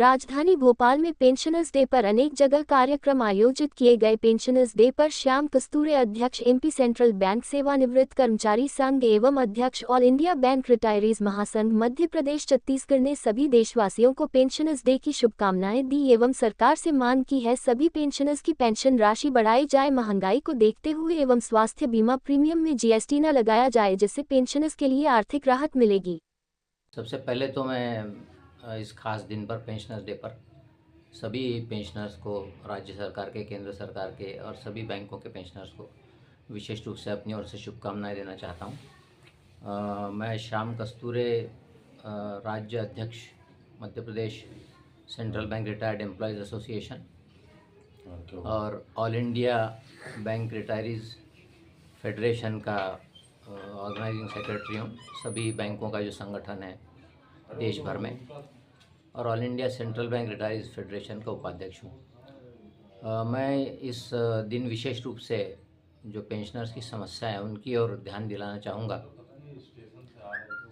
राजधानी भोपाल में pensioners day पर अनेक जगह कार्यक्रम आयोजित किए गए। पेंशनर्स डे पर श्याम कस्तूरे, अध्यक्ष एमपी सेंट्रल बैंक सेवानिवृत्त कर्मचारी संघ एवं अध्यक्ष ऑल इंडिया बैंक रिटायरीज महासंघ मध्य प्रदेश छत्तीसगढ़ ने सभी देशवासियों को पेंशनर्स डे की शुभकामनाएं दी एवं सरकार से मांग की है सभी पेंशनर्स की पेंशन राशि बढ़ाई जाए, महंगाई को देखते हुए एवं स्वास्थ्य बीमा प्रीमियम में जीएसटी न लगाया जाए, जिससे पेंशनर्स के लिए आर्थिक राहत मिलेगी। सबसे पहले तो मैं इस खास दिन पर पेंशनर्स डे पर सभी पेंशनर्स को, राज्य सरकार के, केंद्र सरकार के और सभी बैंकों के पेंशनर्स को विशेष रूप से अपनी ओर से शुभकामनाएं देना चाहता हूं। मैं श्याम कस्तूरे, राज्य अध्यक्ष Madhya Pradesh central bank retired employees association और all India bank retirees federation का ऑर्गेनाइजिंग सेक्रेटरी हूँ। सभी बैंकों का जो संगठन है देश भर में, और all India central bank retirees federation का उपाध्यक्ष हूँ। मैं इस दिन विशेष रूप से जो पेंशनर्स की समस्या है उनकी ओर ध्यान दिलाना चाहूँगा।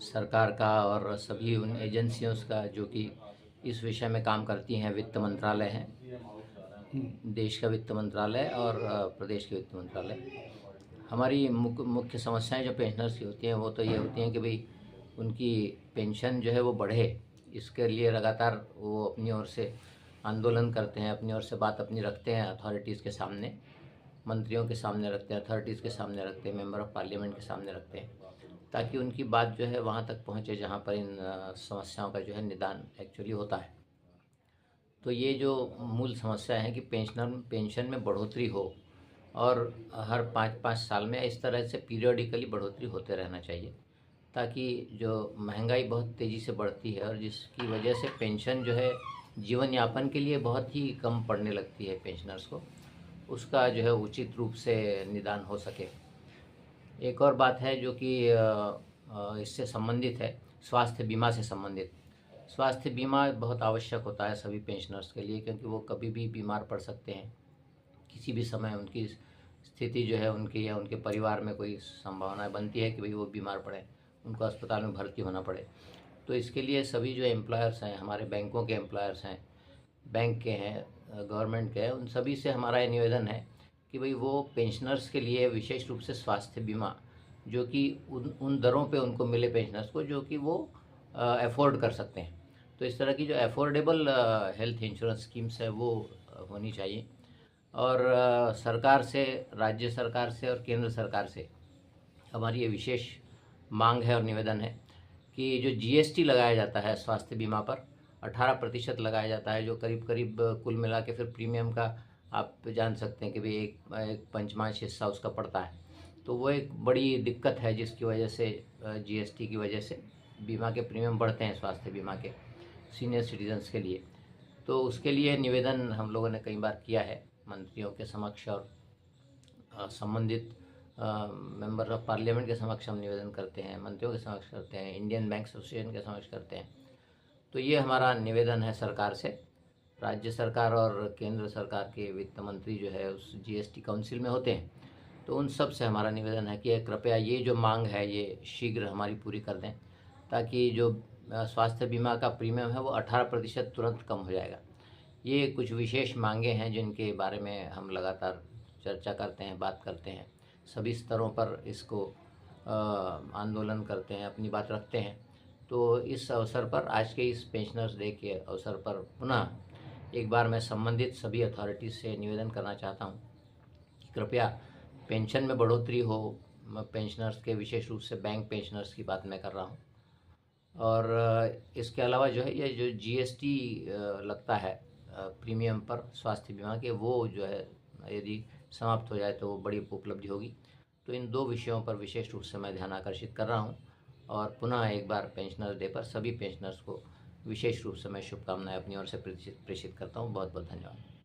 सरकार का और सभी उन एजेंसियों का जो कि इस विषय में काम करती हैं, वित्त मंत्रालय है, देश का वित्त मंत्रालय और प्रदेश के वित्त मंत्रालय। हमारी मुख्य समस्याएं जो पेंशनर्स की होती हैं वो तो ये होती हैं कि भाई उनकी पेंशन जो है वो बढ़े। इसके लिए लगातार वो अपनी ओर से आंदोलन करते हैं, अपनी ओर से बात अपनी रखते हैं, अथॉरिटीज़ के सामने, मंत्रियों के सामने रखते हैं, अथॉरिटीज़ के सामने रखते हैं, मेंबर ऑफ पार्लियामेंट के सामने रखते हैं, ताकि उनकी बात जो है वहाँ तक पहुँचे जहाँ पर इन समस्याओं का जो है निदान एक्चुअली होता है। तो ये जो मूल समस्या है कि पेंशन में बढ़ोतरी हो और हर 5-5 साल में इस तरह से पीरियडिकली बढ़ोतरी होते रहना चाहिए, ताकि जो महंगाई बहुत तेज़ी से बढ़ती है और जिसकी वजह से पेंशन जो है जीवन यापन के लिए बहुत ही कम पड़ने लगती है पेंशनर्स को, उसका जो है उचित रूप से निदान हो सके। एक और बात है जो कि इससे संबंधित है, स्वास्थ्य बीमा से संबंधित। स्वास्थ्य बीमा बहुत आवश्यक होता है सभी पेंशनर्स के लिए, क्योंकि वो कभी भी बीमार पड़ सकते हैं, किसी भी समय उनकी स्थिति जो है, उनकी या उनके परिवार में कोई संभावना बनती है कि भाई वो बीमार पड़े, उनको अस्पताल में भर्ती होना पड़े। तो इसके लिए सभी जो एम्प्लॉयर्स हैं, हमारे बैंकों के एम्प्लॉयर्स हैं, बैंक के हैं, गवर्नमेंट के हैं, उन सभी से हमारा ये निवेदन है कि भाई वो पेंशनर्स के लिए विशेष रूप से स्वास्थ्य बीमा जो कि उन दरों पे उनको मिले पेंशनर्स को जो कि वो अफोर्ड कर सकते हैं। तो इस तरह की जो अफोर्डेबल हेल्थ इंश्योरेंस स्कीम्स है वो होनी चाहिए। और सरकार से, राज्य सरकार से और केंद्र सरकार से हमारी ये विशेष मांग है और निवेदन है कि जो जीएसटी लगाया जाता है स्वास्थ्य बीमा पर, 18% लगाया जाता है, जो करीब करीब कुल मिला के फिर प्रीमियम का आप जान सकते हैं कि भाई एक पंचमांश हिस्सा उसका पड़ता है। तो वो एक बड़ी दिक्कत है जिसकी वजह से जीएसटी की वजह से बीमा के प्रीमियम बढ़ते हैं, स्वास्थ्य बीमा के सीनियर सिटीजन्स के लिए। तो उसके लिए निवेदन हम लोगों ने कई बार किया है मंत्रियों के समक्ष और संबंधित मेंबर ऑफ पार्लियामेंट के समक्ष हम निवेदन करते हैं, मंत्रियों के समक्ष करते हैं, इंडियन बैंक एसोसिएशन के समक्ष करते हैं। तो ये हमारा निवेदन है सरकार से। राज्य सरकार और केंद्र सरकार के वित्त मंत्री जो है उस जीएसटी काउंसिल में होते हैं, तो उन सब से हमारा निवेदन है कि कृपया ये जो मांग है ये शीघ्र हमारी पूरी कर दें, ताकि जो स्वास्थ्य बीमा का प्रीमियम है वो 18% तुरंत कम हो जाएगा। ये कुछ विशेष मांगे हैं जिनके बारे में हम लगातार चर्चा करते हैं, बात करते हैं, सभी स्तरों पर इसको आंदोलन करते हैं, अपनी बात रखते हैं। तो इस अवसर पर, आज के इस पेंशनर्स डे के अवसर पर पुनः एक बार मैं संबंधित सभी अथॉरिटीज़ से निवेदन करना चाहता हूँ कि कृपया पेंशन में बढ़ोतरी हो। पेंशनर्स के, विशेष रूप से बैंक पेंशनर्स की बात मैं कर रहा हूँ। और इसके अलावा जो है ये जो जीएसटी लगता है प्रीमियम पर स्वास्थ्य बीमा के, वो जो है यदि समाप्त हो जाए तो वो बड़ी उपलब्धि होगी। तो इन दो विषयों पर विशेष रूप से मैं ध्यान आकर्षित कर रहा हूँ और पुनः एक बार पेंशनर्स डे पर सभी पेंशनर्स को विशेष रूप से मैं शुभकामनाएं अपनी ओर से प्रेषित करता हूँ। बहुत बहुत धन्यवाद।